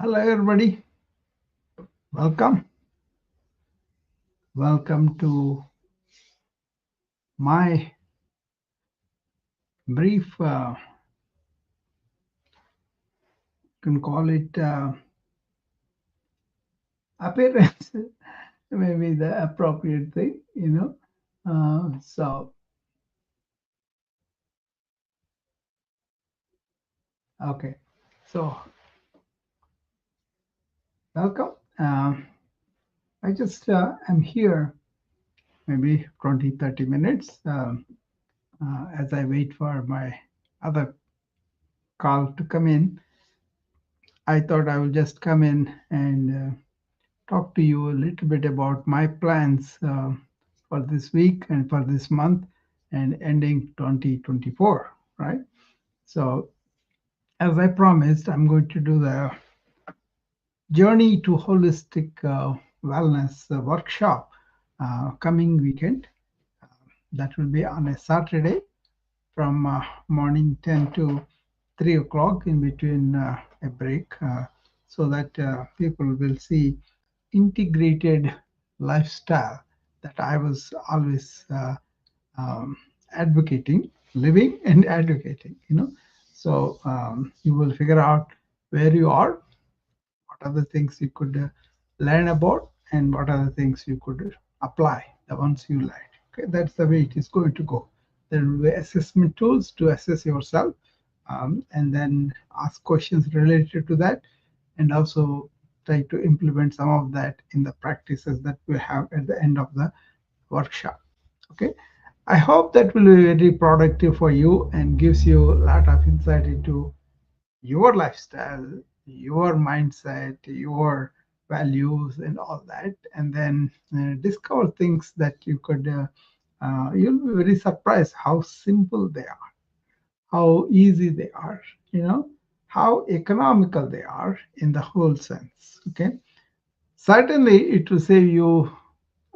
Hello, everybody. Welcome. Welcome to my brief, you can call it appearance, maybe the appropriate thing. So, okay. So, welcome. I just am here maybe 20, 30 minutes as I wait for my other call to come in. I thought I will just come in and talk to you a little bit about my plans for this week and for this month and ending 2024, right? So, as I promised, I'm going to do the Journey to Holistic Wellness workshop coming weekend. That will be on a Saturday from morning 10 to 3 o'clock in between a break so that people will see integrated lifestyle that I was always advocating, living and advocating. So you will figure out where you are, what are the things you could learn about, and what are the things you could apply, the ones you learn. Okay, that's the way it is going to go. There will be assessment tools to assess yourself, and then ask questions related to that, and also try to implement some of that in the practices that we have at the end of the workshop. Okay, I hope that will be very productive for you and gives you a lot of insight into your lifestyle, your mindset, your values, and all that, and then discover things that you could. You'll be very surprised how simple they are, how easy they are, you know, how economical they are in the whole sense. Okay, certainly it will save you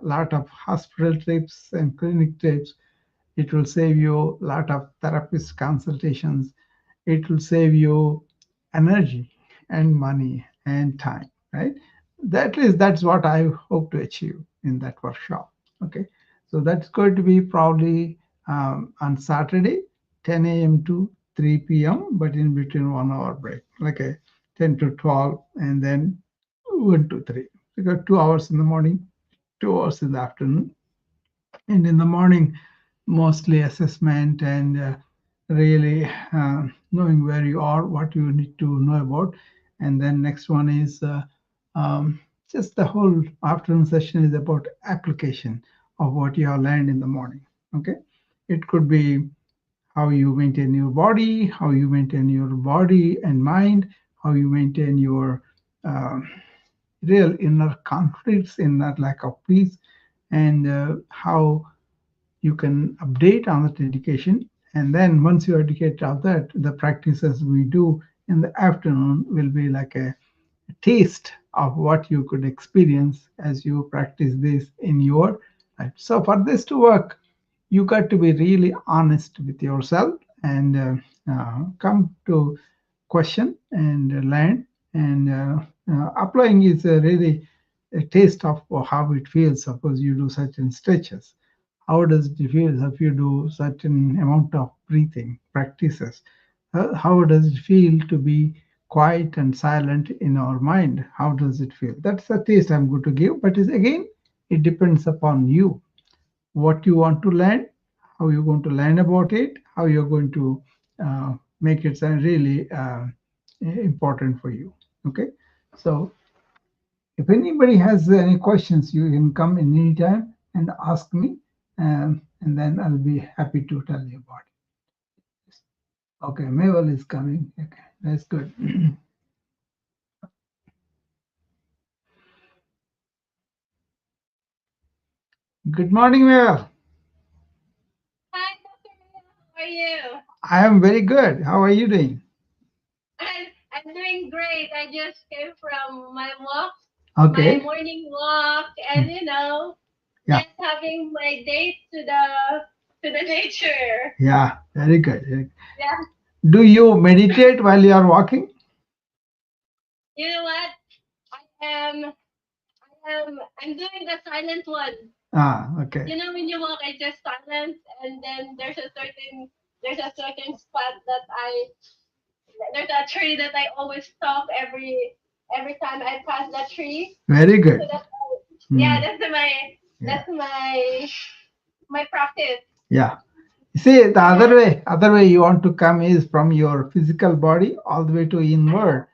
a lot of hospital trips and clinic trips. It will save you a lot of therapist consultations. It will save you energy and money and time, right? That's what I hope to achieve in that workshop. Okay, so that's going to be probably on Saturday, 10 a.m. to 3 p.m., but in between 1 hour break, like a 10 to 12, and then 1 to 3. We got 2 hours in the morning, 2 hours in the afternoon, and in the morning mostly assessment and really knowing where you are, what you need to know about. And then next one is um, just the whole afternoon session is about application of what you have learned in the morning. Okay, it could be how you maintain your body, how you maintain your body and mind, how you maintain your um real inner conflicts, inner lack of peace, and how you can update on that education. And then once you educate on that, the practices we do in the afternoon will be like a taste of what you could experience as you practice this in your life. So for this to work, you got to be really honest with yourself and come to question and learn, and applying is really a taste of how it feels. Suppose you do certain stretches, how does it feel if you do certain amount of breathing practices? How does it feel to be quiet and silent in our mind? How does it feel? That's the taste I'm going to give, but again, it depends upon you, what you want to learn, how you're going to learn about it, how you're going to make it really important for you. Okay, so if anybody has any questions, you can come in any time and ask me, and then I'll be happy to tell you about it. Okay, Mabel is coming. Okay, that's good. Good morning, Mabel. Hi, Dr. Rao. How are you? I am very good. How are you doing? I'm doing great. I just came from my Okay. morning walk, and Yeah. just having my date to the nature. Yeah. Very good. Yeah. Do you meditate while you are walking? You know what? I'm doing the silent one. Ah, okay. You know, when you walk, I just silence, and then there's a certain spot that there's a tree that I always stop every time I pass that tree. Very So good. yeah, Hmm. Yeah. that's my practice. Yeah. See, the Yeah. other way you want to come is from your physical body all the way to inward.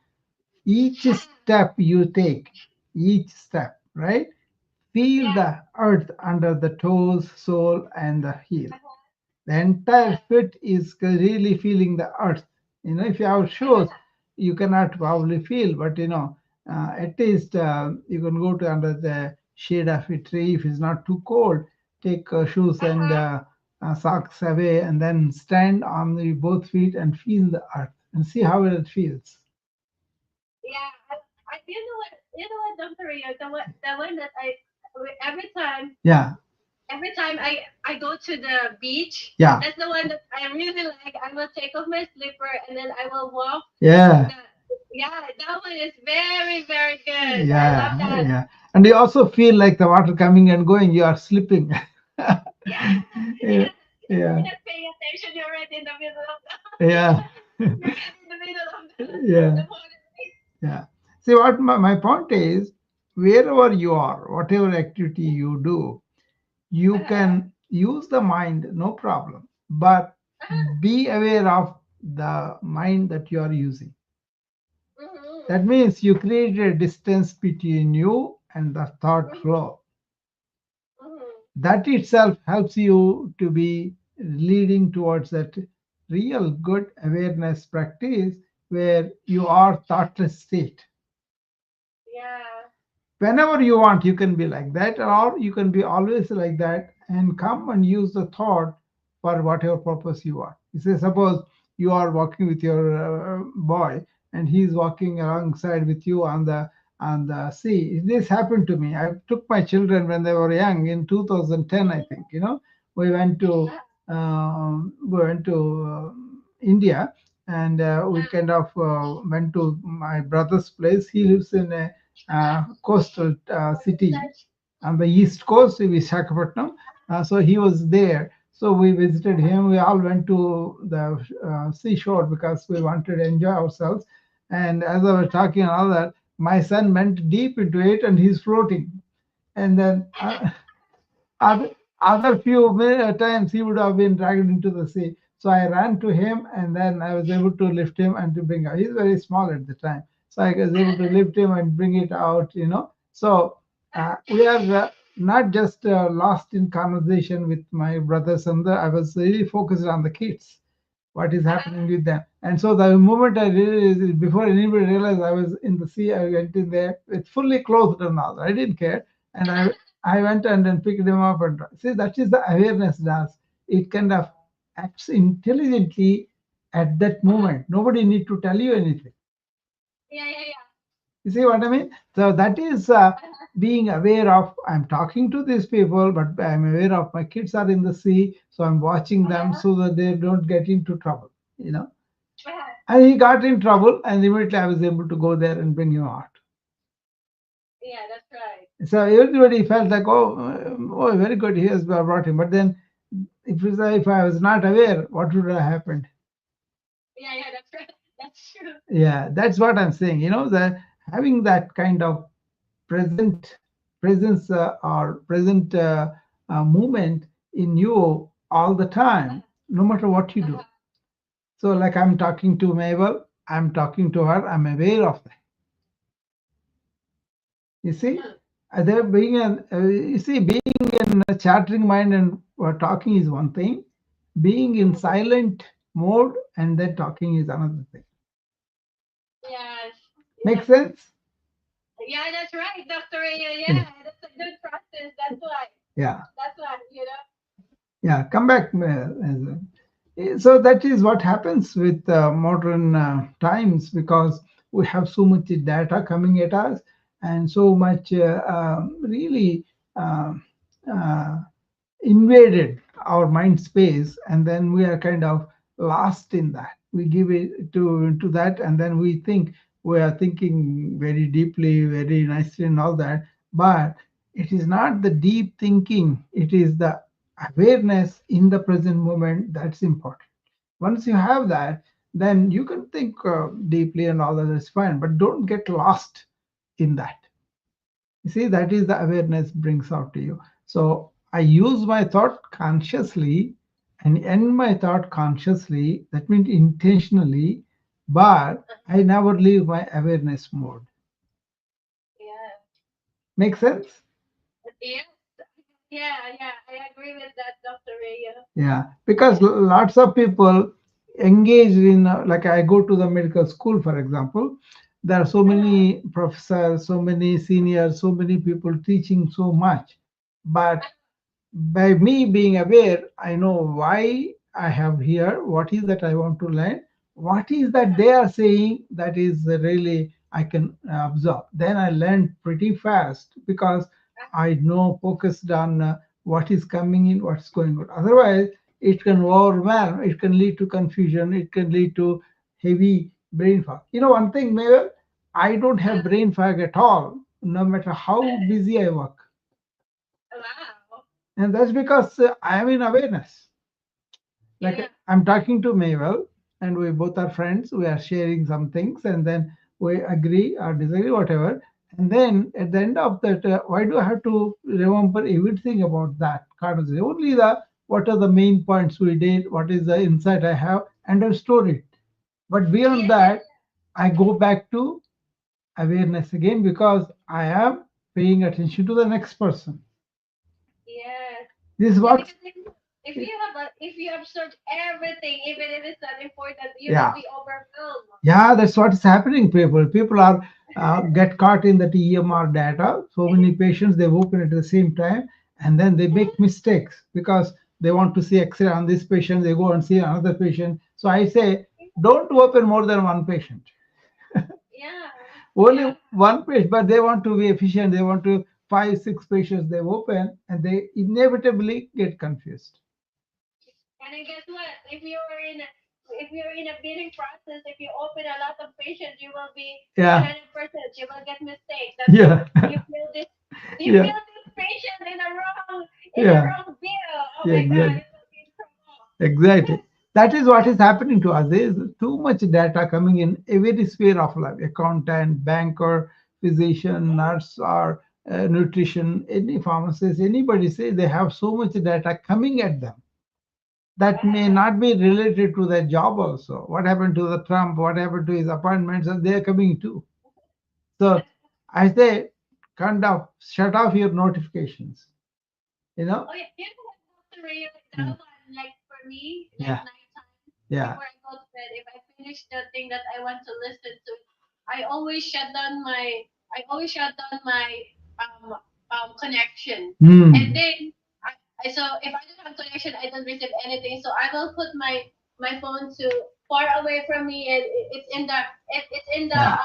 Each step you take, each step, right? Feel Yeah. the earth under the toes, sole, and the heel. The entire foot is really feeling the earth. If you have shoes, you cannot probably feel, but at least you can go to under the shade of a tree if it's not too cold. Take shoes and socks away, and then stand on the both feet and feel the earth and see how it feels. Yeah. You know what, Dr. Rio, the one that every time Yeah, every time I go to the beach, yeah, that's the one that I really like. I will take off my slipper and then I will walk. yeah. The, yeah, that one is very, very good. I love Yeah, that. yeah. And you also feel like the water coming and going, you are slipping. Yeah, Yeah, yeah. You're yeah, not paying attention. You're right in the middle of the yeah, you're right in the middle of the yeah, water. yeah. See, what my point is, wherever you are, whatever activity you do, you Uh-huh. can use the mind, no problem. But Uh-huh. be aware of the mind that you are using. Mm-hmm. That means you create a distance between you and the thought Mm-hmm. flow. Mm-hmm. That itself helps you to be leading towards that real good awareness practice where you are thoughtless state. Yeah. Whenever you want, you can be like that, or you can be always like that and come and use the thought for whatever purpose you want. You say, suppose you are walking with your boy and he's walking alongside with you on the sea. This happened to me. I took my children when they were young in 2010, I Mm-hmm. think. We went to India, and we kind of went to my brother's place. He lives in a coastal city on the east coast, Visakhapatnam. So he was there. So we visited him. We all went to the seashore because we wanted to enjoy ourselves. And as I was talking and all that, my son went deep into it and he's floating. And then other, other few times he would have been dragged into the sea. So I ran to him and then I was able to lift him and to bring out. He's very small at the time. So I was able to lift him and bring it out. So we are not just lost in conversation with my brothers and I was really focused on the kids, what is happening with them. And so the moment I realized, before anybody realized I was in the sea, I went in there with fully clothed and all. I didn't care. And I went and then picked him up and see that is the awareness does. It kind of acts intelligently at that Uh-huh. moment. Nobody need to tell you anything. Yeah, yeah, yeah. You see what I mean? So that is Uh-huh. being aware of I'm talking to these people, but I'm aware of my kids are in the sea, so I'm watching them Uh-huh. so that they don't get into trouble. You know. Uh-huh. And he got in trouble, and immediately I was able to go there and bring him out. Yeah, that's right. So everybody felt like, oh, very good, he has brought him. But then, if I was not aware, what would have happened? Yeah, yeah, that's right. That's true. Yeah, that's what I'm saying. That having that kind of presence or present movement in you all the time, no matter what you do. Uh-huh. So, like I'm talking to Mabel, I'm talking to her, I'm aware of that. You see, there being you see, being in a chattering mind and talking is one thing. Being in Mhm. silent mode and then talking is another thing. Yes. Make Yes. sense? Yeah, that's right, Dr. Raya. Yeah. Yeah, that's a good process. That's why. Yeah. That's why, you know. Yeah. Come back. So that is what happens with modern times because we have so much data coming at us and so much really uh, uh, invaded our mind space, and then we are kind of lost in that. We give it to that and then we think we are thinking very deeply, very nicely, and all that. But it is not the deep thinking, it is the awareness in the present moment that's important. Once you have that, then you can think deeply and all that is fine, but don't get lost in that. You see, that is the awareness brings out to you. So I use my thought consciously and end my thought consciously, that means intentionally, but I never leave my awareness mode. Yeah. Make sense? Yes. Yeah, yeah. I agree with that, Dr. Ray. Yeah, because lots of people engage in, like I go to the medical school, for example, there are so Uh-huh. many professors, so many seniors, so many people teaching so much. But by me being aware, I know why I have here, what is that I want to learn, what is that Uh-huh. they are saying that is really I can absorb. Then I learn pretty fast because I know focused on what is coming in, what's going on. Otherwise, it can overwhelm, it can lead to confusion, it can lead to heavy brain fog. You know, one thing, Mabel, I don't have brain fog at all, no matter how busy I work. Wow. And that's because I am in awareness. Like Yeah. I'm talking to Mabel, and we both are friends. We are sharing some things, and then we agree or disagree, whatever. And then at the end of that, why do I have to remember everything about that conversation? Only the what are the main points we did, what is the insight I have, and I store it. But beyond Yeah. that, I go back to awareness again because I am paying attention to the next person. Yes. This is Yeah, what, because if you absorb everything, even if it's not important, you will yeah. be overwhelmed. Yeah, that's what is happening. People are get caught in that EMR data. So many patients they open at the same time, and then they make mistakes because they want to see X-ray on this patient. They go and see another patient. So I say, don't open more than one patient. Yeah. Only Yeah. one patient, but they want to be efficient. They want to five, six patients they open, and they inevitably get confused. And then guess what? If you're in a bidding process, if you open a lot of patients, you will be Yeah, 100%. You will get mistakes. That means yeah, you yeah, feel this patient in a yeah, wrong bill. Oh yeah, my God, exactly. it will be in trouble. Exactly. That is what is happening to us. There is too much data coming in every sphere of life: accountant, banker, physician, nurse, or nutrition, any pharmacist, anybody say they have so much data coming at them that may not be related to their job also. What happened to the Trump? What happened to his appointments? And they are coming too. So I say, kind of shut off your notifications. You know? Oh yeah, you know what, Dr. Ray, Mm. that one, like for me, like Yeah. nighttime, Yeah. before I go to bed, if I finish the thing that I want to listen to, I always shut down my, I always shut down my um connection, and Hmm. then so if I don't have connection, I don't receive anything. So I will put my phone to far away from me, and it's in the it's in the Yeah.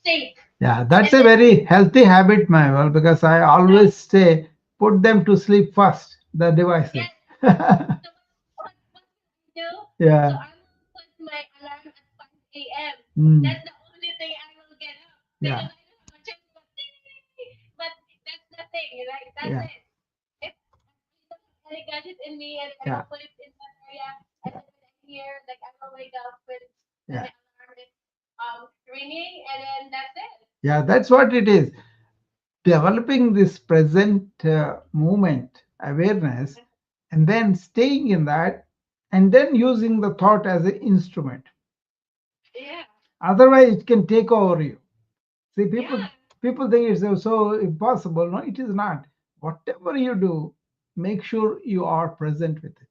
sink, Yeah, that's and a then very healthy habit, Manuel, because I uh, always say put them to sleep first, the devices. yes. So what will I do? So Yeah. I will put my alarm at 5 a.m. Mm. That's the only thing I will get up because Yeah. I don't have a choice but ding, ding, ding. But that's the thing, like that's Yeah. it. If I don't have any gadget in me and I Yeah. will put it in that area, and Yeah. then when I hear, like I will wake up when Yeah. my alarm is ringing, and then that's it. Yeah, that's what it is. Developing this present moment awareness and then staying in that and then using the thought as an instrument. Yeah, Otherwise, it can take over you. See, yeah, people think it's so impossible. No, it is not. Whatever you do, make sure you are present with it.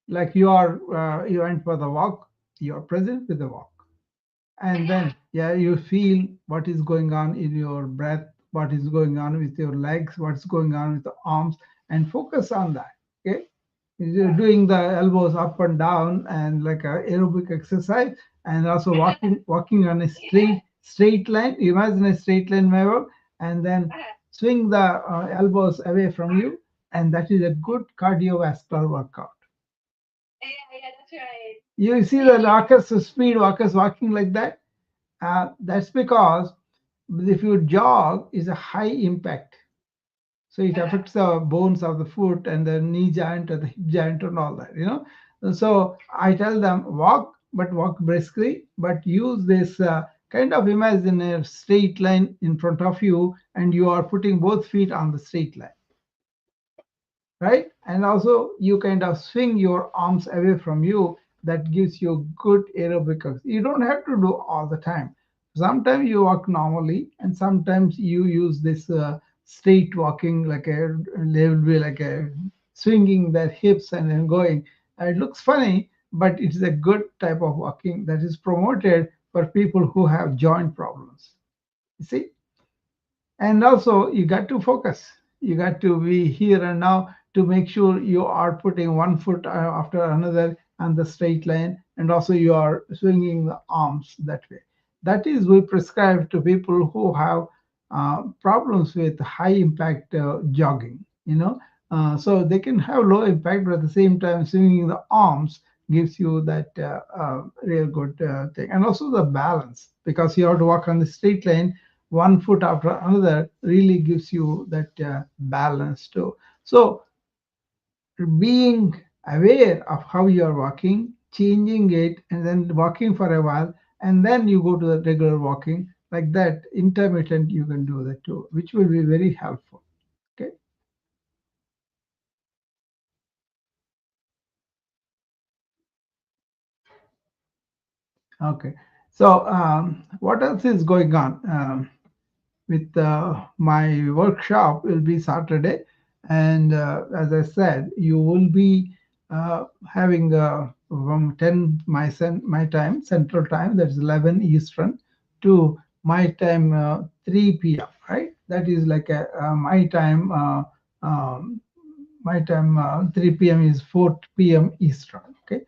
Like you went for the walk, you are present with the walk, and yeah, then yeah, you feel what is going on in your breath, what is going on with your legs, what's going on with the arms, and focus on that. Okay, you're doing the elbows up and down and like a aerobic exercise, and also walking on a yeah. straight line. Imagine a straight line, Mabel, and then swing the elbows away from you, and that is a good cardiovascular workout. Yeah, yeah, that's right. You see the Really? walkers, speed walkers walking like that. That's because if you jog, is a high impact, so it affects the bones of the foot and the knee joint or the hip joint and all that, you know. So I tell them walk, but walk briskly, but use this kind of imagine a straight line in front of you, and you are putting both feet on the straight line, right? And also you kind of swing your arms away from you. That gives you good aerobic. You don't have to do all the time. Sometimes you walk normally, and sometimes you use this straight walking, like a, they will be like a swinging their hips and then going. It looks funny, but it's a good type of walking that is promoted for people who have joint problems. You see? And also you got to focus, you got to be here and now to make sure you are putting one foot after another on the straight line, and also you are swinging the arms that way. That is we prescribe to people who have problems with high impact jogging, you know. So they can have low impact, but at the same time swinging the arms gives you that real good thing. And also the balance, because you have to walk on the straight line, one foot after another really gives you that balance too. So being aware of how you are walking, changing it, and then walking for a while, and then you go to the regular walking like that, intermittent, you can do that too, which will be very helpful. Okay. Okay. So what else is going on? With my workshop will be Saturday, and as I said, you will be having from 10 my time Central Time, that's 11 Eastern, to my time 3 p.m. Right? That is like my time. My time 3 p.m. is 4 p.m. Eastern. Okay,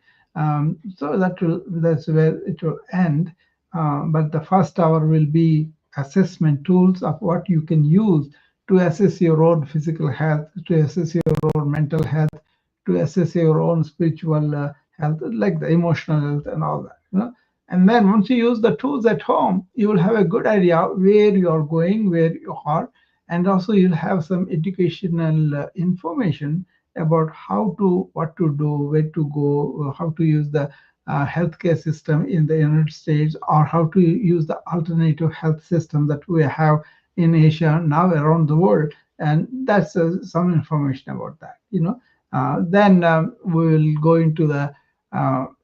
so that's where it will end. But the first hour will be assessment tools of what you can use to assess your own physical health, to assess your own mental health, to assess your own spiritual health, like the emotional health and all that. You know? And then once you use the tools at home, you will have a good idea where you are going, where you are, and also you'll have some educational information about how to, what to do, where to go, how to use the healthcare system in the United States, or how to use the alternative health system that we have in Asia now around the world. And that's some information about that. You know, then we will go into the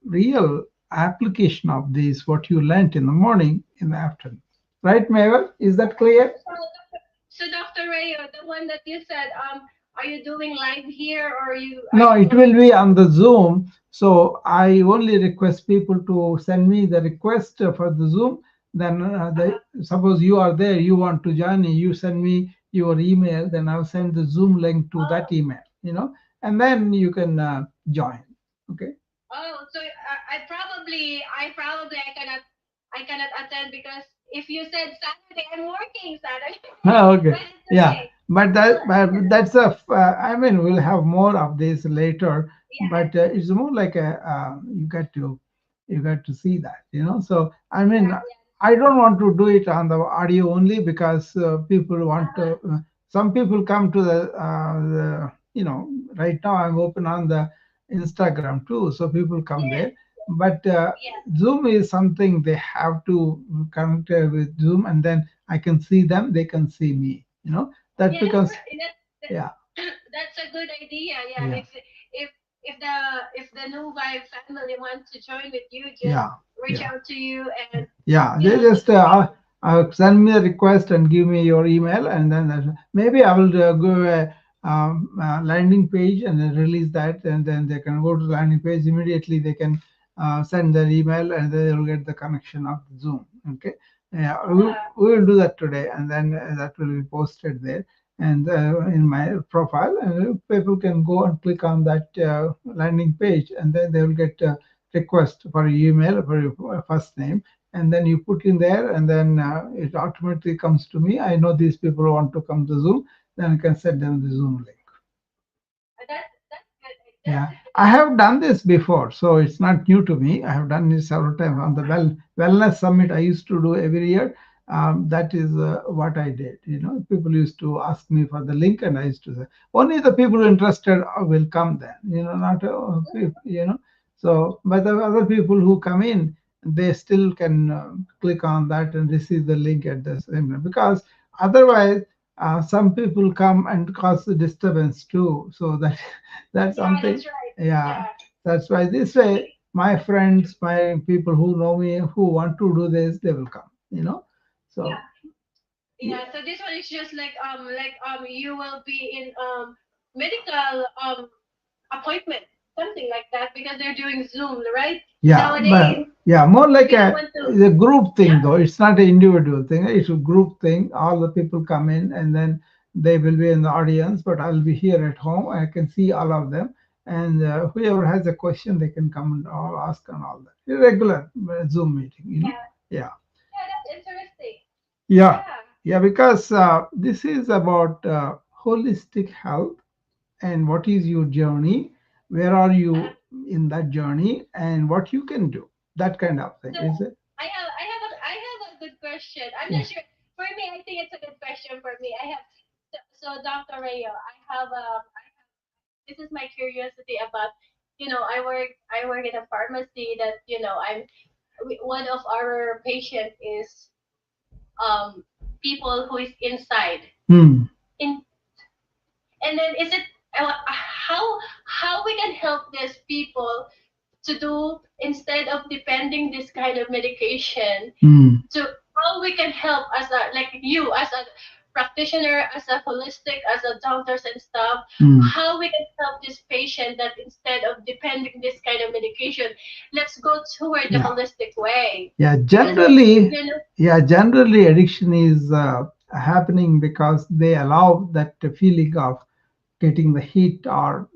real application of this, what you learned in the morning, in the afternoon. Right, Mabel? Is that clear? So Dr. Rayo, the one that you said, are you doing live here or are No, you it going will be on the Zoom. So I only request people to send me the request for the Zoom. Then suppose you are there, you want to join me, you send me your email, then I'll send the Zoom link to that email, you know, and then you can join. Okay. Oh, so I cannot attend because if you said Saturday, I'm working Saturday. Okay. But it's Yeah. okay. But that's I mean, we'll have more of this later. Yeah, But it's more like a you got to see that, you know. So I mean, yeah, I don't want to do it on the audio only, because people want uh-huh. to. Some people come to the, you know. Right now, I'm open on the Instagram too, so people come Yes, there. But yes, Zoom is something they have to connect with Zoom, and then I can see them, they can see me. You know, that yeah. That's becomes, right. yeah, That's a good idea. Yeah, yeah, if if the if the new vibe family wants to join with you, just yeah, reach yeah. out to you and Yeah, you they know just talk. send me a request and give me your email, and then maybe I will go a landing page and then release that, and then they can go to the landing page immediately. They can send their email, and they will get the connection of Zoom. Okay, yeah, we will do that today, and then that will be posted there and in my profile, and people can go and click on that landing page, and then they will get a request for your email for your first name, and then you put in there, and then it automatically comes to me. I know these people want to come to Zoom, then I can send them the Zoom link. That's good. Yeah, I have done this before, so it's not new to me. I have done it several times on the wellness summit I used to do every year. That is what I did. People used to ask me for the link, and I used to say only the people interested will come. Then, not people. So, but the other people who come in, they still can click on that and receive the link at the same time, because otherwise some people come and cause the disturbance too. So that that's Yeah, something. that's right. Yeah, Yeah. that's why this way my friends, my people who know me, who want to do this, they will come. So Yeah. yeah, Yeah. So this one is just you will be in medical appointment, something like that, because they're doing Zoom, right? yeah, Nowadays, but yeah, more if like you want to, a group thing yeah, though. It's not an individual thing. It's a group thing. All the people come in and then they will be in the audience, but I'll be here at home. I can see all of them. And whoever has a question, they can come and all ask and all that. A regular Zoom meeting. yeah, Yeah. yeah, that's interesting. Yeah, Yeah, yeah, because this is about holistic health and what is your journey, where are uh, you in that journey, and what you can do. That kind of thing, so is it? I have a good question. I'm Yeah. not sure. For me, I think it's a good question for me. So Dr. Rayo, this is my curiosity about, I work in a pharmacy that, one of our patient is people who is inside Hmm. in and then is it how we can help these people to do instead of depending this kind of medication, Hmm. to how we can help as a like you as a practitioner, as a holistic, as a doctors and stuff, Hmm. how we can help this patient that instead of depending this kind of medication, let's go toward the Yeah. holistic way, Yeah. because Generally, you know yeah. Generally, addiction is happening because they allow that feeling of getting the heat, or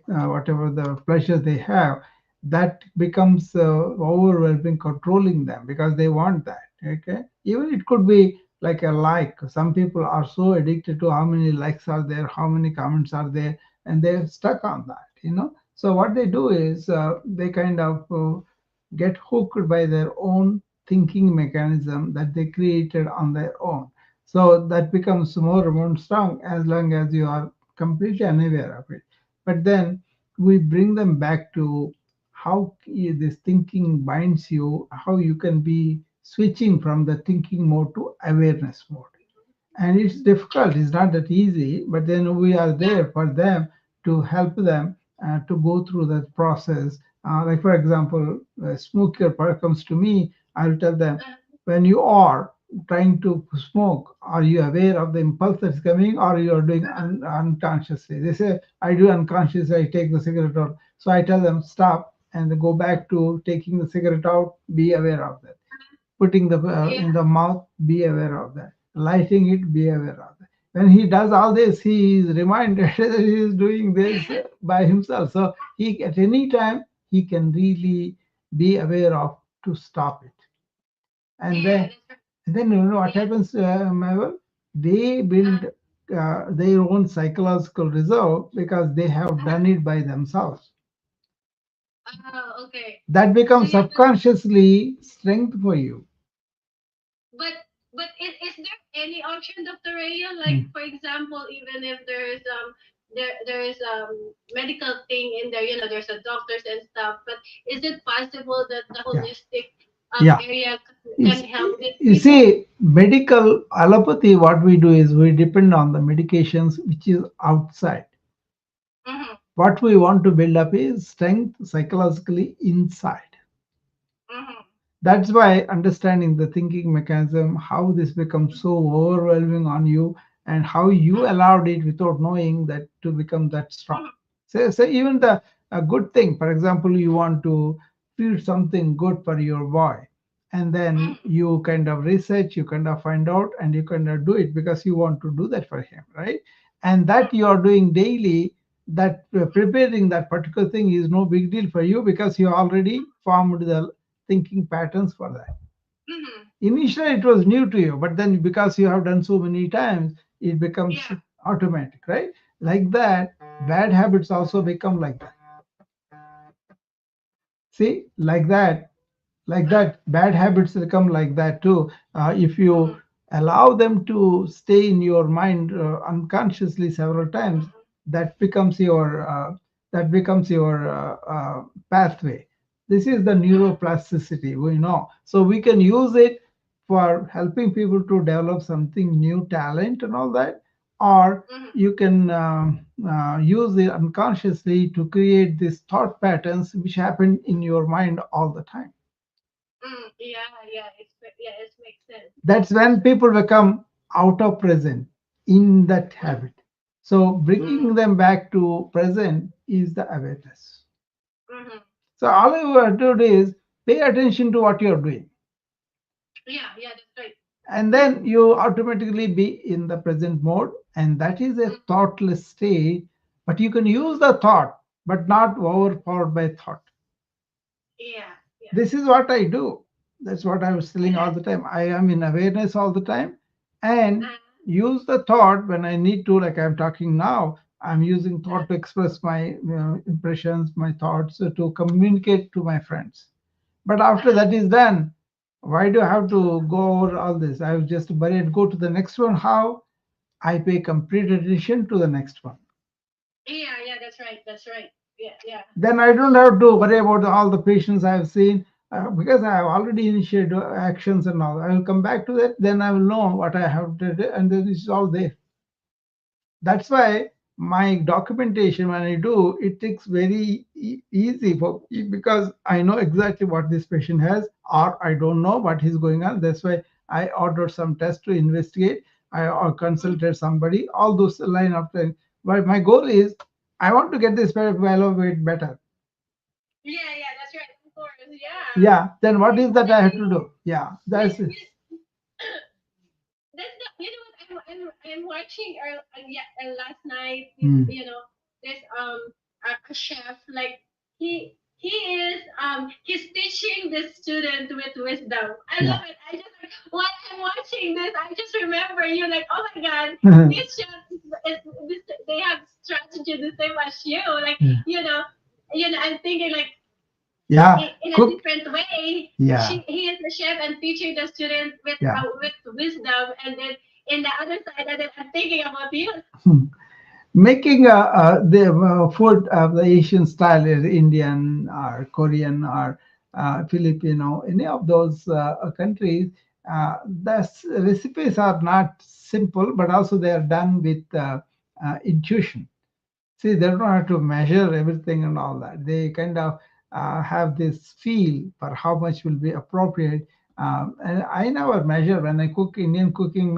whatever the pleasure they have, that becomes overwhelming, controlling them because they want that. Okay, even it could be like a like. Some people are so addicted to how many likes are there, how many comments are there, and they're stuck on that. So what they do is they kind of get hooked by their own thinking mechanism that they created on their own. So that becomes more and more strong as long as you are completely unaware of it. But then we bring them back to how this thinking binds you, how you can be switching from the thinking mode to awareness mode. And it's difficult, it's not that easy, but then we are yeah, there for them to help them to go through that process. Like, for example, a smoker comes to me, I'll tell them, uh, when you are trying to smoke, are you aware of the impulse that's coming, or you are doing unconsciously? They say, I do unconsciously, I take the cigarette out. So I tell them, stop and go back to taking the cigarette out, be aware of that. Putting the yeah, in the mouth, be aware of that. Lighting it, be aware of that. When he does all this, he is reminded that he is doing this by himself. So he, at any time, he can really be aware of to stop it. And yeah, then, that's right. then you know what Yeah, happens, Mabel? They uh, build their own psychological reserve because they have uh, done it by themselves. okay. That So becomes yeah, subconsciously strength for you. but is there any option, Dr. Raya? Like Mm. for example, even if there is medical thing in there, there's a doctors and stuff, but is it possible that the Yeah. holistic Yeah. area can It's, help these you people? see, medical allopathy, what we do is we depend on the medications which is outside. Mm-hmm, What we want to build up is strength psychologically inside. mm-hmm, That's why understanding the thinking mechanism, how this becomes so overwhelming on you, and how you allowed it without knowing that to become that strong. mm-hmm, So even the a good thing, for example, you want to feed something good for your boy, and then mm-hmm, you kind of research, you kind of find out, and you kind of do it because you want to do that for him, right? And that you are doing daily, that preparing that particular thing is no big deal for you because you already formed the thinking patterns for that. mm-hmm. Initially, it was new to you, but then because you have done so many times, it becomes Yeah, automatic, right? Like that, bad habits also become like that. See, like that, bad habits will come like that too. If you Mm-hmm. allow them to stay in your mind unconsciously several times, that becomes your pathway. This is the neuroplasticity, we know. So we can use it for helping people to develop something new talent and all that, or Mm-hmm. you can use it unconsciously to create these thought patterns which happen in your mind all the time. Yeah, yeah, it makes sense. That's when people become out of present in that habit. So bringing Mm-hmm. them back to present is the awareness. Mm-hmm. So all you have to do is pay attention to what you're doing, Yeah, yeah, that's right. and then you automatically be in the present mode, and that is a Mm-hmm. thoughtless state. But you can use the thought, but not overpowered by thought. Yeah, yeah. This is what I do. That's what I was telling all Yeah. the time. I am in awareness all the time and Uh, use the thought when I need to, like I'm talking now. I'm using uh, thought to express my impressions, my thoughts, to communicate to my friends. But after uh, that is done, why do I have to go over all this? I will just bury it, go to the next one. How? I pay complete attention to the next one. yeah, yeah, that's right. That's right. Yeah, yeah. Then I don't have to worry about all the patients I've seen because I have already initiated actions and all. I will come back to that. Then I will know what I have to do, and then it's all there. That's why my documentation when I do it takes very easy for because I know exactly what this patient has, or I don't know what is going on. That's why I ordered some tests to investigate. I or Mm. consulted somebody. All those line of things. But my goal is I want to get this fellow weight better. Yeah, yeah, that's right. Of course. Yeah. Yeah, then what is that I have Honestly, to do? Yeah, you, that's it. you, that's the, you know what I'm watching yeah, last night this, Hmm. there's a chef, like he is he's teaching the student with wisdom. I Yeah. love it. I just like while I'm watching this, I just remember you, like, oh my god, Yeah. this chef is this, they have strategy the same as you, like, I'm thinking like Yeah, in a cook. different way. Yeah, He is the chef and teaching the students yeah. with wisdom, and then in the other side, and then I'm thinking about you. Hmm. Making the food of the Asian style, is Indian or Korean or Filipino, any of those countries, recipes are not simple, but also they are done with intuition. See, they don't have to measure everything and all that. They kind of have this feel for how much will be appropriate. And I never measure when I cook Indian cooking.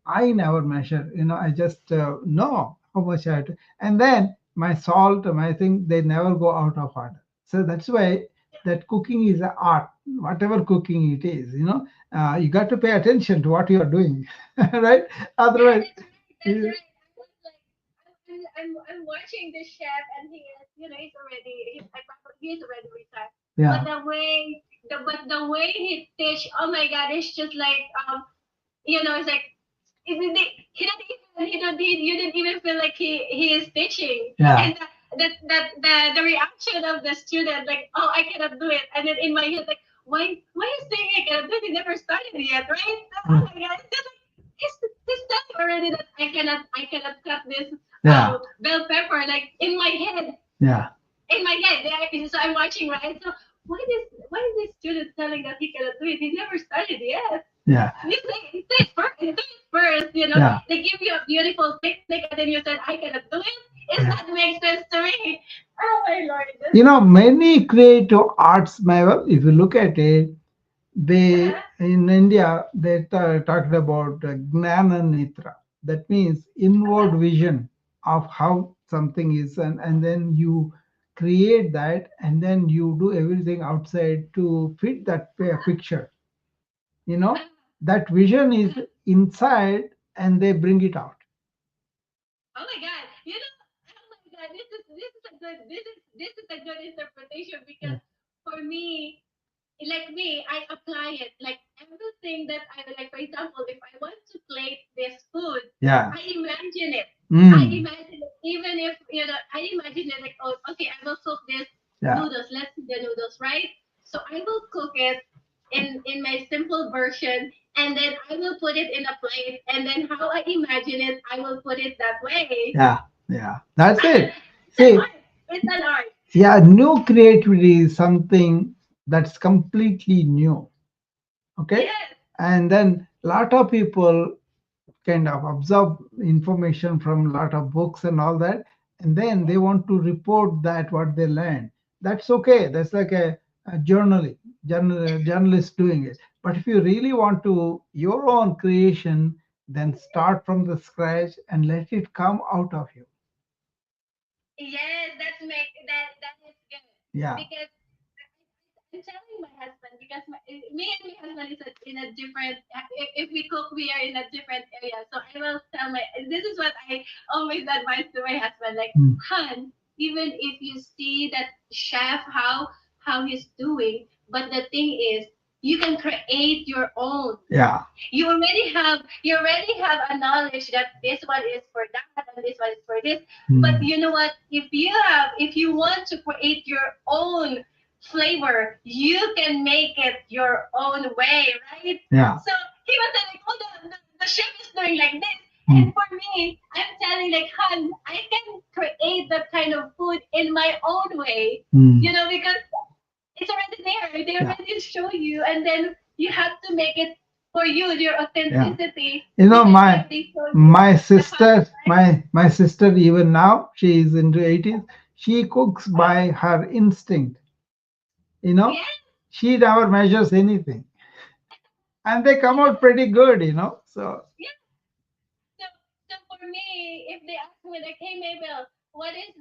I never measure. I just know how much I have to. And then my salt, my thing, they never go out of order. So that's why that cooking is an art. Whatever cooking it is, you got to pay attention to what you are doing, right? Yeah, Otherwise, that's right. That's you- right. I was like, I'm watching this chef, and he is, he's already, he's already retired. But yeah. the way he teach, oh my God, it's just like, it's like, you didn't even feel like he is teaching, Yeah. and the reaction of the student, like, oh, I cannot do it, and then in my head, like, why are you saying I cannot do it? He never started yet, right? Oh Mm. my God, it's just like he's telling already that I cannot cut this Yeah. bell pepper, like, in my head, Yeah. there. So I'm watching, right? So why is this student telling that he cannot do it? He never started yet. Yeah. You say it first, Yeah. they give you a beautiful technique, and then you said, I cannot do it. It Yeah. that makes sense to me. Oh my lord. Many creative arts, Mabel, if you look at it, they Uh-huh. in India they talked about gnana nitra. That means inward Uh-huh. vision of how something is, and then you create that, and then you do everything outside to fit that picture. That vision is Uh-huh. inside, and they bring it out. Oh my god. Oh my god, this is a good interpretation, because Yeah. for me, like me, I apply it. Like everything that I like, for example, if I want to plate this food, Yeah. I imagine it. I Mm. imagine it. Even if I imagine it, like, oh, okay, I will cook this Yeah. noodles. Let's see the noodles, right? So I will cook it in my simple version, and then I will put it in a plate, and then how I imagine it, I will put it that way. Yeah. Yeah. That's it. It's an See, art. It's an art. yeah, new creativity is something that's completely new. Okay. Yes. And then a lot of people kind of absorb information from a lot of books and all that, and then they want to report that what they learned. That's okay. That's like a journalist doing it. But if you really want to your own creation, then start from the scratch and let it come out of you. Yes, that is good Yeah. because I'm telling my husband because me and my husband is in a different. If we cook, we are in a different area. So I will tell my. This is what I always advise to my husband. Like, Mm. hun, even if you see that chef how he's doing, but the thing is, you can create your own. Yeah. You already have a knowledge that this one is for that and this one is for this. But Mm. you know what? If you want to create your own flavor, you can make it your own way, right? Yeah. So he was like, oh, the chef is doing like this. Mm. And for me, I'm telling like, hun, I can create that kind of food in my own way, Mm. because it's already there. They Yeah. already show you, and then you have to make it for you, your Yeah. authenticity, You know, because what they show you, my the sister, habits, right? my sister, even now, she is into 80s. She cooks by her instinct, you know. Yes. She never measures anything. And they come out pretty good. So Yes. So for me, if they ask me like, "Hey Mabel, what is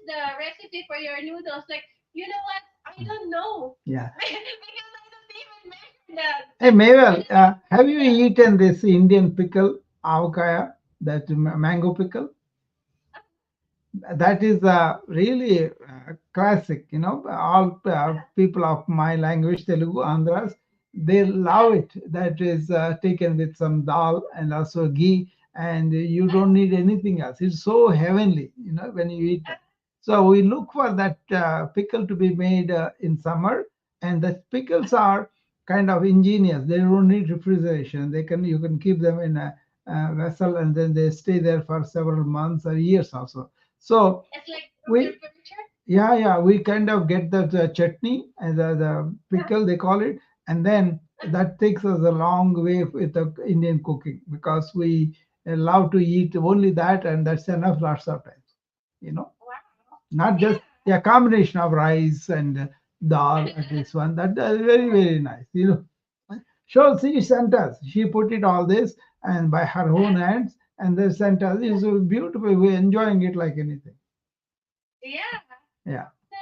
the recipe for your noodles?" Like, you know what? I don't know yeah. because I don't even measure that. Hey I Mabel, just have have you yeah. eaten this Indian pickle, avokaya, that mango pickle? That is really classic. All people of my language, Telugu, Andhras, they love it. That is taken with some dal and also ghee, and you don't need anything else. It's so heavenly, when you eat that. So we look for that pickle to be made in summer, and the pickles are kind of ingenious. They don't need refrigeration. You can keep them in a vessel, and then they stay there for several months or years also. So It's like room we, temperature. yeah, we kind of get the chutney and the Yeah. pickle they call it, and then that takes us a long way with the Indian cooking because we love to eat only that, and that's enough lots of times. You know, Wow. not just Yeah. yeah combination of rice and dal at this one. That is very very nice. So she sent us. She put it all this and by her own hands, and they sent us. It's beautiful. We're enjoying it like anything. Yeah. Yeah. So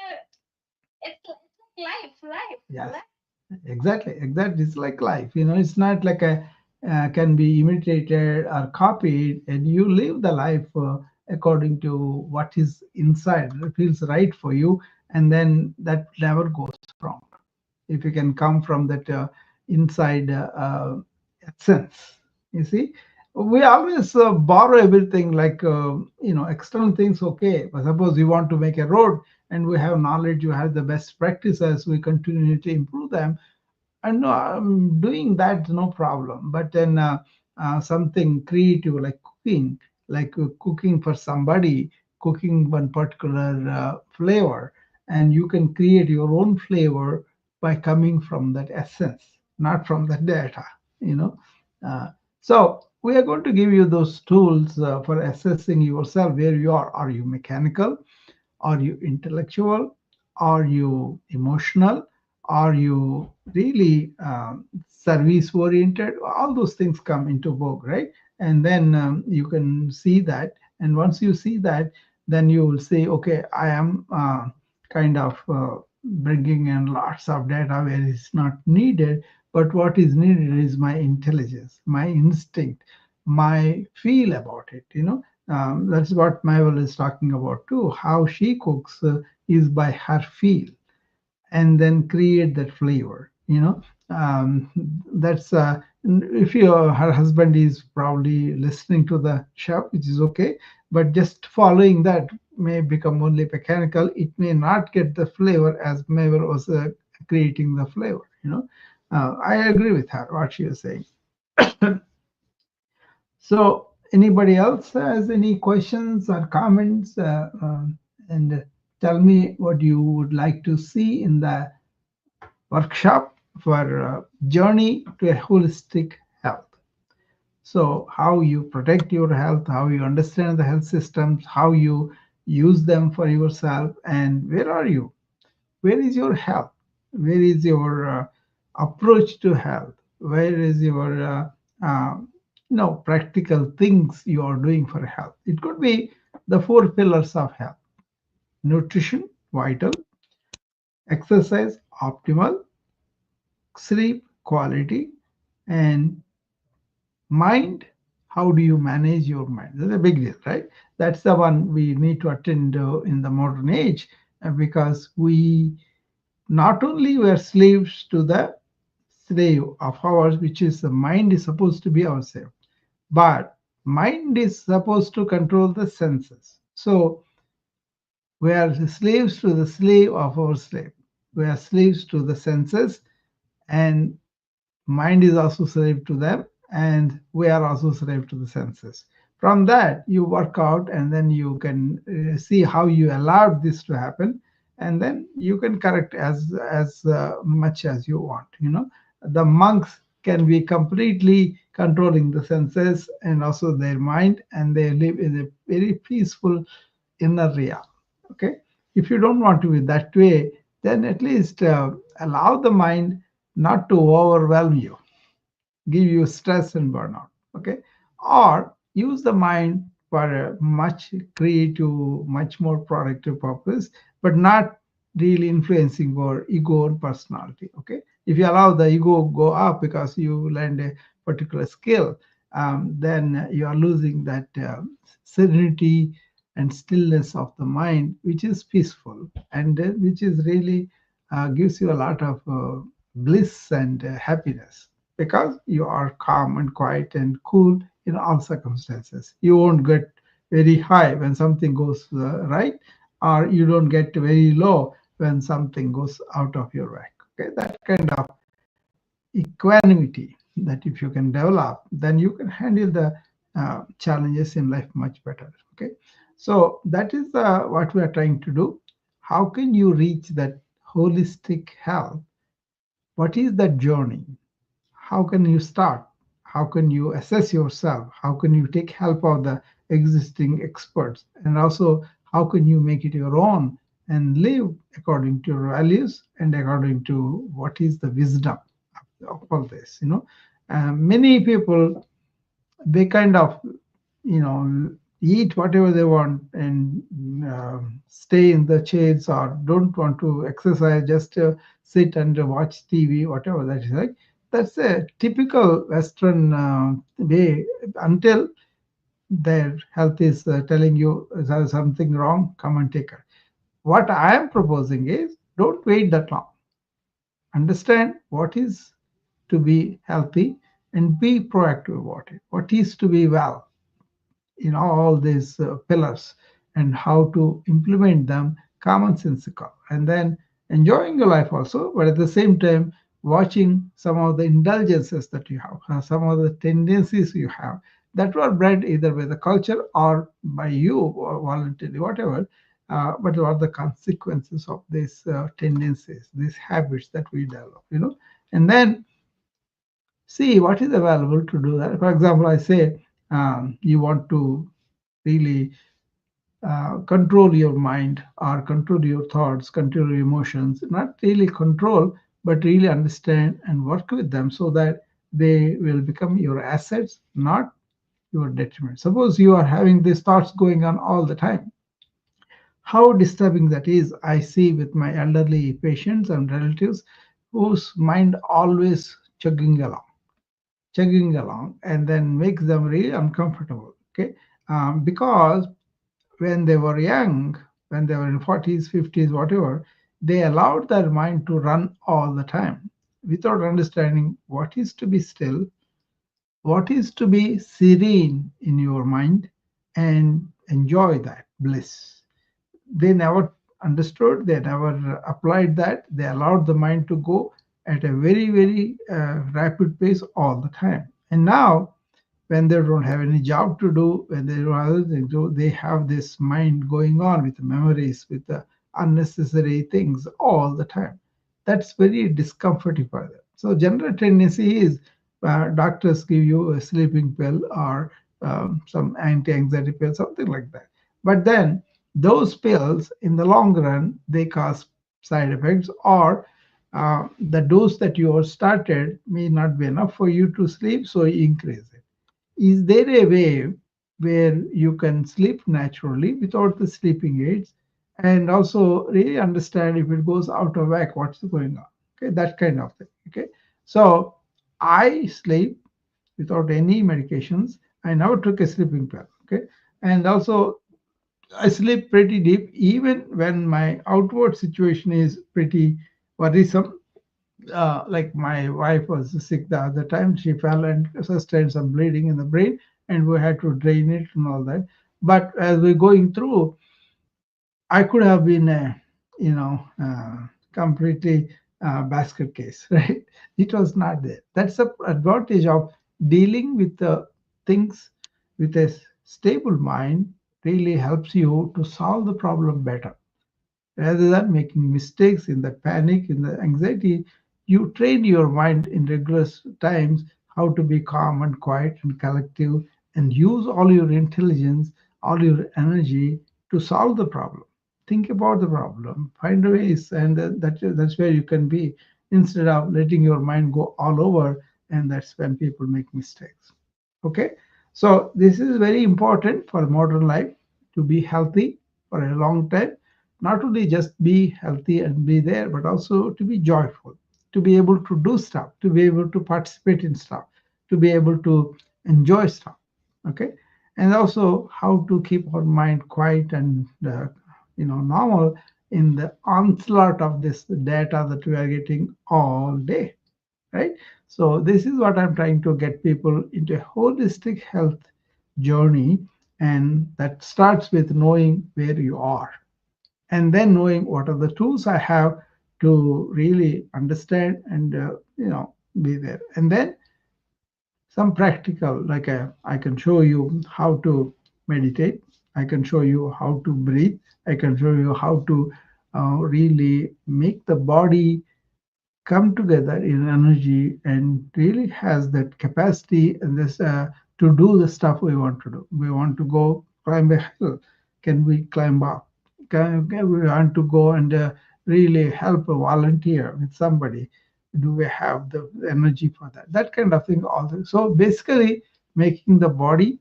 it's like Yes. life. Exactly. It's like life. It's not like a can be imitated or copied, and you live the life according to what is inside. It feels right for you, and then that never goes wrong. If you can come from that inside sense. You see, we always borrow everything like external things. Okay, but suppose we want to make a road, and we have knowledge, you have the best practices. We continue to improve them, and no, I'm doing that, no problem. But then something creative like cooking for somebody, cooking one particular flavor, and you can create your own flavor by coming from that essence, not from the data. You know, uh, so we are going to give you those tools for assessing yourself where you are. Are you mechanical? Are you intellectual? Are you emotional? Are you really service oriented? All those things come into vogue, right? And then you can see that. And once you see that, then you will say, okay, I am kind of bringing in lots of data where it's not needed. But what is needed is my intelligence, my instinct, my feel about it. That's what Mabel is talking about too. How she cooks is by her feel, and then create that flavor. That's If her husband is probably listening to the chef, which is okay, but just following that may become only mechanical. It may not get the flavor as Mabel was creating the flavor. I agree with her what she was saying. So, anybody else has any questions or comments? And tell me what you would like to see in the workshop for journey to a holistic health. So, how you protect your health, how you understand the health systems, how you use them for yourself, and where are you? Where is your health? Where is your approach to health? Where is your practical things you are doing for health? It could be the four pillars of health: nutrition, vital; exercise, optimal; sleep, quality; and mind, how do you manage your mind? That's a big deal, right? That's the one we need to attend in the modern age, because we not only were slaves to the slave of ours, which is the mind is supposed to be our slave, but mind is supposed to control the senses. So we are slaves to the slave of our slave. We are slaves to the senses, and mind is also slave to them, and we are also slave to the senses. From that you work out, and then you can see how you allowed this to happen, and then you can correct as much as you want. The monks can be completely controlling the senses and also their mind, and they live in a very peaceful inner realm. Okay, if you don't want to be that way, then at least allow the mind not to overwhelm you, give you stress and burnout. Okay, or use the mind for a much creative, much more productive purpose, but not really influencing your ego and personality. Okay, if you allow the ego go up because you learned a particular skill, then you are losing that serenity and stillness of the mind, which is peaceful, and which is really gives you a lot of bliss and happiness, because you are calm and quiet and cool in all circumstances. You won't get very high when something goes right, or you don't get very low when something goes out of your whack. Okay, that kind of equanimity, that if you can develop, then you can handle the challenges in life much better. Okay, so that is what we are trying to do. How can you reach that holistic health? What is that journey? How can you start? How can you assess yourself? How can you take help of the existing experts? And also, how can you make it your own and live according to your values and according to what is the wisdom of all this? Many people, they kind of you know eat whatever they want and stay in the chairs, or don't want to exercise, just sit and watch TV, whatever that is, like. That's a typical Western way, until their health is telling you there's something wrong, come and take care. What I am proposing is, don't wait that long. Understand what is to be healthy and be proactive about it. What is to be well, all these pillars, and how to implement them commonsensical, and then enjoying your life also, but at the same time watching some of the indulgences that you have, some of the tendencies you have, that were bred either by the culture or by you or voluntarily, whatever. But what are the consequences of these tendencies, these habits that we develop, and then see what is available to do that. For example, I say, you want to really control your mind, or control your thoughts, control your emotions, not really control, but really understand and work with them, so that they will become your assets, not your detriment. Suppose you are having these thoughts going on all the time. How disturbing that is, I see with my elderly patients and relatives, whose mind always chugging along, and then makes them really uncomfortable. Okay, because when they were young, when they were in 40s, 50s, whatever, they allowed their mind to run all the time without understanding what is to be still, what is to be serene in your mind and enjoy that bliss. They never understood, they never applied that. They allowed the mind to go at a very, very rapid pace all the time. And now, when they don't have any job to do, when they don't have other things to do, they have this mind going on with memories, with unnecessary things all the time. That's very discomforting for them. So, general tendency is doctors give you a sleeping pill or some anti-anxiety pill, something like that. But then those pills, in the long run, they cause side effects, or the dose that you have started may not be enough for you to sleep, so you increase it. Is there a way where you can sleep naturally without the sleeping aids and also really understand if it goes out of whack, what's going on? Okay, that kind of thing. Okay, so I sleep without any medications. I never took a sleeping pill. Okay, and also I sleep pretty deep even when my outward situation is pretty worrisome. Like my wife was sick the other time. She fell and sustained some bleeding in the brain, and we had to drain it and all that. But as we're going through, I could have been a, completely basket case, right? It was not there. That's the advantage of dealing with the things with a stable mind. Really helps you to solve the problem better rather than making mistakes in the panic, in the anxiety. You train your mind in rigorous times how to be calm and quiet and collective and use all your intelligence, all your energy to solve the problem. Think about the problem, find ways, and that's where you can be, instead of letting your mind go all over. And that's when people make mistakes. Okay, so this is very important for modern life, to be healthy for a long time. Not only just be healthy and be there, but also to be joyful, to be able to do stuff, to be able to participate in stuff, to be able to enjoy stuff. Okay, and also how to keep our mind quiet and normal in the onslaught of this data that we are getting all day, right? So this is what I'm trying to get people into a holistic health journey, and that starts with knowing where you are, and then knowing what are the tools I have to really understand and be there. And then some practical, like I can show you how to meditate, I can show you how to breathe, I can show you how to really make the body come together in energy and really has that capacity and this to do the stuff we want to do. We want to go climb a hill. Can we climb up? Can we want to go and really help a volunteer with somebody? Do we have the energy for that? That kind of thing. Also, so basically, making the body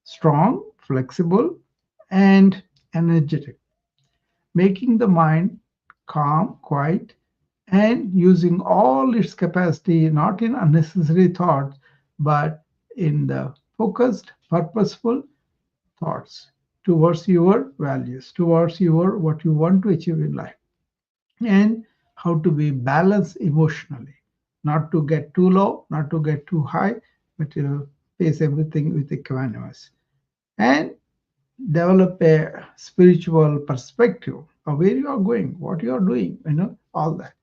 strong, flexible, and energetic, making the mind calm, quiet, and using all its capacity not in unnecessary thoughts, but in the focused, purposeful thoughts towards your values, towards your what you want to achieve in life, and how to be balanced emotionally, not to get too low, not to get too high, but to face everything with equanimous. And develop a spiritual perspective of where you are going, what you are doing, all that.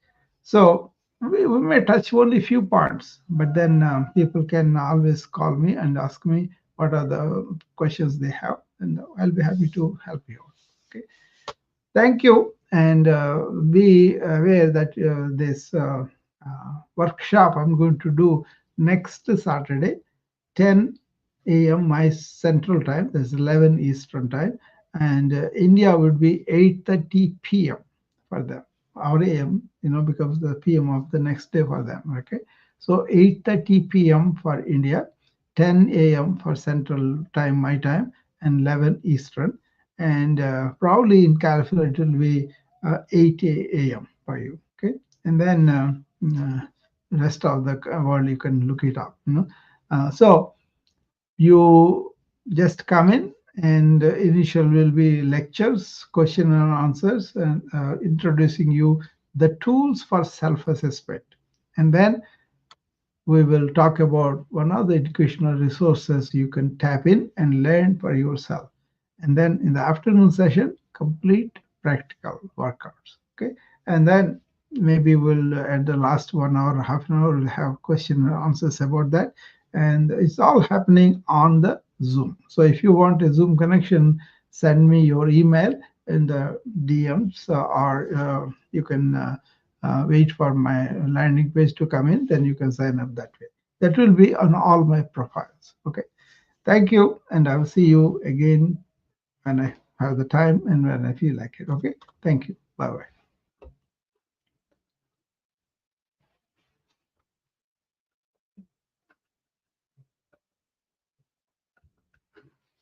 So we may touch only few points, but then people can always call me and ask me what are the questions they have, and I'll be happy to help you out. Okay, thank you, and be aware that this workshop I'm going to do next Saturday, 10 a.m. my Central Time. That's 11 Eastern Time, and India would be 8:30 p.m. for them. Our AM, becomes the PM of the next day for them. Okay, so 8:30 p.m. for India, 10 a.m. for Central Time, my time, and 11 Eastern, and probably in California it will be 8 a.m. for you. Okay, and then rest of the world you can look it up. So you just come in, and initial will be lectures, question and answers, and introducing you the tools for self-assessment. And then we will talk about one of the educational resources you can tap in and learn for yourself. And then in the afternoon session, complete practical workouts. Okay. And then maybe we'll, at the last 1 hour, half an hour, we'll have question and answers about that. And it's all happening on the Zoom. So if you want a Zoom connection, send me your email in the DMs, or you can wait for my landing page to come in, then you can sign up that way. That will be on all my profiles. Okay. Thank you. And I will see you again when I have the time and when I feel like it. Okay. Thank you. Bye bye.